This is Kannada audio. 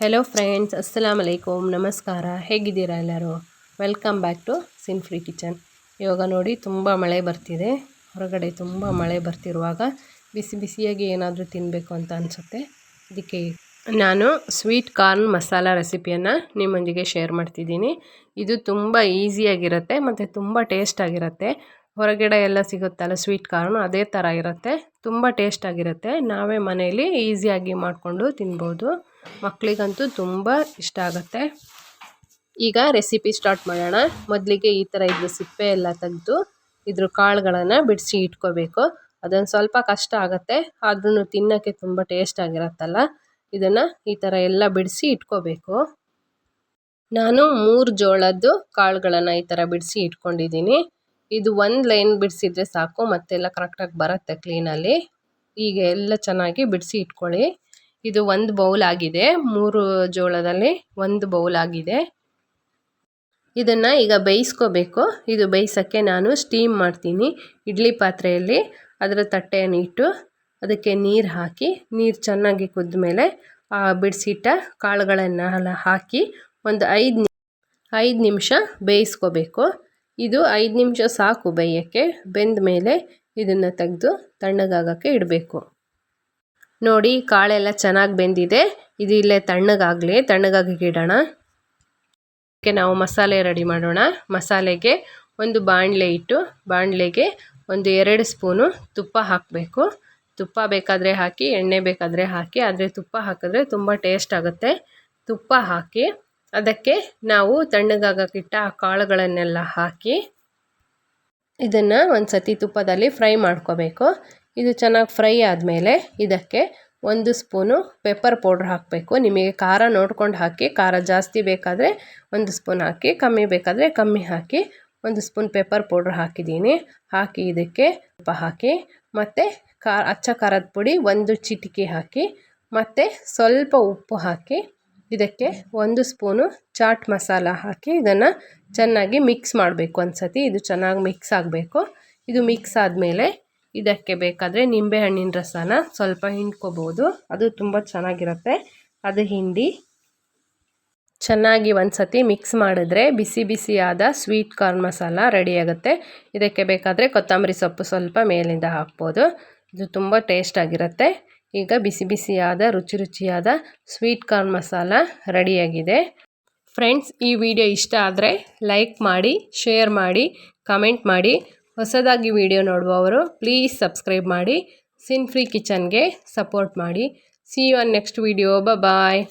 ಹೆಲೋ ಫ್ರೆಂಡ್ಸ್, ಅಸ್ಸಲಾಮ್ ಅಲೈಕುಮ್, ನಮಸ್ಕಾರ. ಹೇಗಿದ್ದೀರಾ ಎಲ್ಲರೂ? Welcome back to sin free kitchen. ಇವಾಗ ನೋಡಿ ತುಂಬ ಮಳೆ ಬರ್ತಿದೆ. ಹೊರಗಡೆ ತುಂಬ ಮಳೆ ಬರ್ತಿರುವಾಗ ಬಿಸಿ ಬಿಸಿಯಾಗಿ ಏನಾದರೂ ತಿನ್ನಬೇಕು ಅಂತ ಅನಿಸುತ್ತೆ. ಅದಕ್ಕೆ ನಾನು ಸ್ವೀಟ್ ಕಾರ್ನ್ ಮಸಾಲ ರೆಸಿಪಿಯನ್ನು ನಿಮ್ಮೊಂದಿಗೆ ಶೇರ್ ಮಾಡ್ತಿದ್ದೀನಿ. ಇದು ತುಂಬ ಈಸಿಯಾಗಿರುತ್ತೆ ಮತ್ತು ತುಂಬ ಟೇಸ್ಟಾಗಿರುತ್ತೆ. ಹೊರಗಡೆ ಎಲ್ಲ ಸಿಗುತ್ತಲ್ಲ ಸ್ವೀಟ್ ಕಾರ್ನು, ಅದೇ ಥರ ಇರುತ್ತೆ. ತುಂಬ ಟೇಸ್ಟಾಗಿರುತ್ತೆ. ನಾವೇ ಮನೆಯಲ್ಲಿ ಈಸಿಯಾಗಿ ಮಾಡಿಕೊಂಡು ತಿನ್ಬೋದು. ಮಕ್ಕಳಿಗಂತೂ ತುಂಬ ಇಷ್ಟ ಆಗುತ್ತೆ. ಈಗ ರೆಸಿಪಿ ಸ್ಟಾರ್ಟ್ ಮಾಡೋಣ. ಮೊದಲಿಗೆ ಈ ಥರ ಇದ್ರ ಸಿಪ್ಪೆ ಎಲ್ಲ ತೆಗೆದು ಇದ್ರ ಕಾಳುಗಳನ್ನು ಬಿಡಿಸಿ ಇಟ್ಕೋಬೇಕು. ಅದೊಂದು ಸ್ವಲ್ಪ ಕಷ್ಟ ಆಗುತ್ತೆ, ಆದ್ರೂ ತಿನ್ನೋಕ್ಕೆ ತುಂಬ ಟೇಸ್ಟಾಗಿರುತ್ತಲ್ಲ. ಇದನ್ನು ಈ ಥರ ಎಲ್ಲ ಬಿಡಿಸಿ ಇಟ್ಕೋಬೇಕು. ನಾನು 3 ಜೋಳದ್ದು ಕಾಳುಗಳನ್ನು ಈ ಥರ ಬಿಡಿಸಿ ಇಟ್ಕೊಂಡಿದ್ದೀನಿ. ಇದು ಒಂದು ಲೈನ್ ಬಿಡಿಸಿದ್ರೆ ಸಾಕು, ಮತ್ತೆಲ್ಲ ಕರೆಕ್ಟಾಗಿ ಬರುತ್ತೆ ಕ್ಲೀನಲ್ಲಿ. ಈಗ ಎಲ್ಲ ಚೆನ್ನಾಗಿ ಬಿಡಿಸಿ ಇಟ್ಕೊಳ್ಳಿ. ಇದು 1 ಬೌಲ್ ಆಗಿದೆ. 3 ಜೋಳದಲ್ಲಿ 1 ಬೌಲ್ ಆಗಿದೆ. ಇದನ್ನು ಈಗ ಬೇಯಿಸ್ಕೋಬೇಕು. ಇದು ಬೇಯಿಸೋಕ್ಕೆ ನಾನು ಸ್ಟೀಮ್ ಮಾಡ್ತೀನಿ. ಇಡ್ಲಿ ಪಾತ್ರೆಯಲ್ಲಿ ಅದರ ತಟ್ಟೆಯನ್ನು ಇಟ್ಟು ಅದಕ್ಕೆ ನೀರು ಹಾಕಿ, ನೀರು ಚೆನ್ನಾಗಿ ಕುದ್ದ ಮೇಲೆ ಬಿಡಿಸಿಟ್ಟ ಕಾಳುಗಳನ್ನೆಲ್ಲ ಹಾಕಿ ಒಂದು 5 ನಿಮಿಷ ಬೇಯಿಸ್ಕೋಬೇಕು. ಇದು 5 ನಿಮಿಷ ಸಾಕು ಬೇಯೋಕ್ಕೆ. ಬೆಂದ ಮೇಲೆ ಇದನ್ನು ತೆಗೆದು ತಣ್ಣಗಾಗೋಕ್ಕೆ ಇಡಬೇಕು. ನೋಡಿ, ಕಾಳೆಲ್ಲ ಚೆನ್ನಾಗಿ ಬೆಂದಿದೆ. ಇದು ಇಲ್ಲೇ ತಣ್ಣಗಾಗಿ ಇಡೋಣ. ಅದಕ್ಕೆ ನಾವು ಮಸಾಲೆ ರೆಡಿ ಮಾಡೋಣ. ಮಸಾಲೆಗೆ ಒಂದು ಬಾಣಲೆ ಇಟ್ಟು ಬಾಣಲೆಗೆ ಒಂದು 2 ಸ್ಪೂನು ತುಪ್ಪ ಹಾಕಬೇಕು. ತುಪ್ಪ ಬೇಕಾದರೆ ಹಾಕಿ, ಎಣ್ಣೆ ಬೇಕಾದರೆ ಹಾಕಿ, ಆದರೆ ತುಪ್ಪ ಹಾಕಿದ್ರೆ ತುಂಬ ಟೇಸ್ಟ್ ಆಗುತ್ತೆ. ತುಪ್ಪ ಹಾಕಿ ಅದಕ್ಕೆ ನಾವು ತಣ್ಣಗಾಗಕ್ಕಿಟ್ಟ ಆ ಕಾಳುಗಳನ್ನೆಲ್ಲ ಹಾಕಿ ಇದನ್ನು ಒಂದು ಸತಿ ತುಪ್ಪದಲ್ಲಿ ಫ್ರೈ ಮಾಡ್ಕೋಬೇಕು. ಇದು ಚೆನ್ನಾಗಿ ಫ್ರೈ ಆದಮೇಲೆ ಇದಕ್ಕೆ 1 ಸ್ಪೂನು ಪೆಪ್ಪರ್ ಪೌಡ್ರ್ ಹಾಕಬೇಕು. ನಿಮಗೆ ಖಾರ ನೋಡ್ಕೊಂಡು ಹಾಕಿ. ಖಾರ ಜಾಸ್ತಿ ಬೇಕಾದರೆ 1 ಸ್ಪೂನ್ ಹಾಕಿ, ಕಮ್ಮಿ ಬೇಕಾದರೆ ಕಮ್ಮಿ ಹಾಕಿ. 1 ಸ್ಪೂನ್ ಪೆಪ್ಪರ್ ಪೌಡ್ರ್ ಹಾಕಿದ್ದೀನಿ. ಹಾಕಿ ಇದಕ್ಕೆ ಉಪ್ಪು ಹಾಕಿ, ಮತ್ತು ಅಚ್ಚ ಖಾರದ ಪುಡಿ 1 ಚಿಟಿಕೆ ಹಾಕಿ, ಮತ್ತು ಸ್ವಲ್ಪ ಉಪ್ಪು ಹಾಕಿ, ಇದಕ್ಕೆ 1 ಸ್ಪೂನು ಚಾಟ್ ಮಸಾಲ ಹಾಕಿ ಇದನ್ನು ಚೆನ್ನಾಗಿ ಮಿಕ್ಸ್ ಮಾಡಬೇಕು. ಒಂದು ಸತಿ ಇದು ಚೆನ್ನಾಗಿ ಮಿಕ್ಸ್ ಆಗಬೇಕು. ಇದು ಮಿಕ್ಸ್ ಆದಮೇಲೆ ಇದಕ್ಕೆ ಬೇಕಾದರೆ ನಿಂಬೆಹಣ್ಣಿನ ರಸನ ಸ್ವಲ್ಪ ಹಿಂಡ್ಕೋಬೋದು. ಅದು ತುಂಬ ಚೆನ್ನಾಗಿರುತ್ತೆ. ಅದು ಹಿಂಡಿ ಚೆನ್ನಾಗಿ ಒಂದು ಸತಿ ಮಿಕ್ಸ್ ಮಾಡಿದ್ರೆ ಬಿಸಿ ಬಿಸಿಯಾದ ಸ್ವೀಟ್ ಕಾರ್ನ್ ಮಸಾಲ ರೆಡಿಯಾಗುತ್ತೆ. ಇದಕ್ಕೆ ಬೇಕಾದರೆ ಕೊತ್ತಂಬರಿ ಸೊಪ್ಪು ಸ್ವಲ್ಪ ಮೇಲಿಂದ ಹಾಕ್ಬೋದು. ಇದು ತುಂಬ ಟೇಸ್ಟಾಗಿರುತ್ತೆ. ಈಗ ಬಿಸಿ ಬಿಸಿಯಾದ ರುಚಿಯಾದ ಸ್ವೀಟ್ ಕಾರ್ನ್ ಮಸಾಲ ರೆಡಿಯಾಗಿದೆ. ಫ್ರೆಂಡ್ಸ್, ಈ ವಿಡಿಯೋ ಇಷ್ಟ ಆದರೆ ಲೈಕ್ ಮಾಡಿ, ಶೇರ್ ಮಾಡಿ, ಕಮೆಂಟ್ ಮಾಡಿ. ಹೊಸದಾಗಿ ವಿಡಿಯೋ ನೋಡುವವರು ಪ್ಲೀಸ್ ಸಬ್ಸ್ಕ್ರೈಬ್ ಮಾಡಿ. ಸಿನ್ ಫ್ರೀ ಕಿಚನ್ಗೆ ಸಪೋರ್ಟ್ ಮಾಡಿ. See you on next video. Bye.